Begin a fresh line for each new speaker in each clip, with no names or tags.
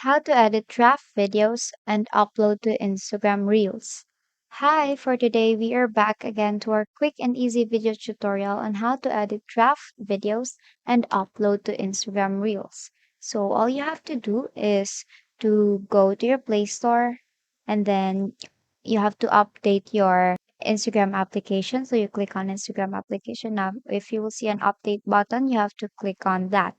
How to edit draft videos and upload to Instagram Reels. Hi, for today we are back again to our quick and easy video tutorial on how to edit draft videos and upload to Instagram Reels. So all you have to do is to go to your Play Store and then you have to update your Instagram application. So you click on Instagram application. Now, if you will see an update button, you have to click on that.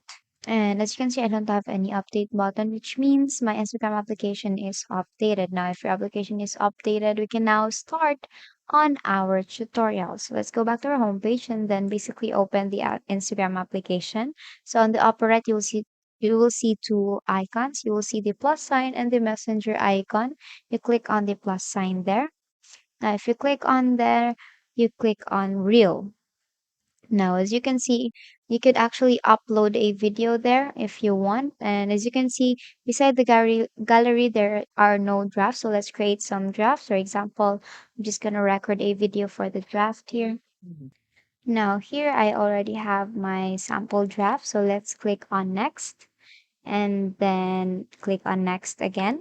And as you can see, I don't have any update button, which means my Instagram application is updated. Now, if your application is updated, we can now start on our tutorial. So let's go back to our homepage and then basically open the Instagram application. So on the upper right, you will see two icons. You will see the plus sign and the messenger icon. You click on the plus sign there. Now, if you click on there, you click on reel. Now, as you can see, you could actually upload a video there if you want. And as you can see, beside the gallery there are no drafts. So let's create some drafts. For example, I'm just going to record a video for the draft here. Now, here I already have my sample draft. So let's click on next and then click on next again.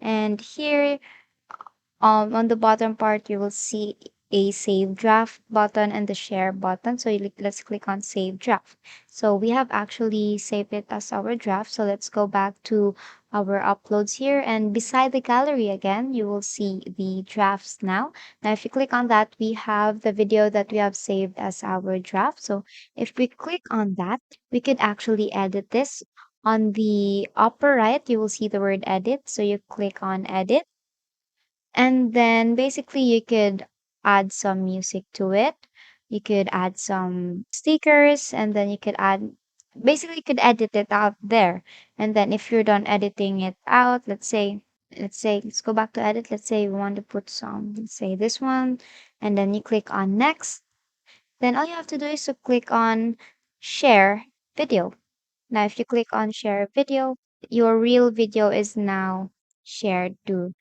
And here on the bottom part, you will see a save draft button and the share button. So let's click on save draft. So we have actually saved it as our draft. So let's go back to our uploads here. And beside the gallery again, you will see the drafts now. Now, if you click on that, we have the video that we have saved as our draft. So if we click on that, we could actually edit this. On the upper right, you will see the word edit. So you click on edit and then basically you could add some music to it. You could add some stickers and then you could add basically you could edit it out there. And then if you're done editing it out, let's go back to edit. Let's say we want to put some, let's say this one, and then you click on next. Then all you have to do is to click on share video. Now if you click on share video, your real video is now shared to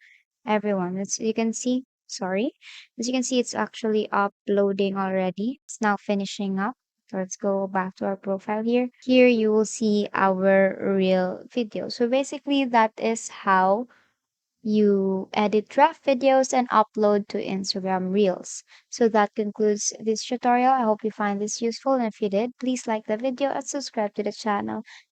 everyone. As you can see, sorry, as you can see, it's actually uploading already. It's now finishing up. So let's go back to our profile here. Here you will see our real video. So basically that is how you edit draft videos and upload to Instagram Reels. So that concludes this tutorial. I hope you find this useful, and if you did, please like the video and subscribe to the channel.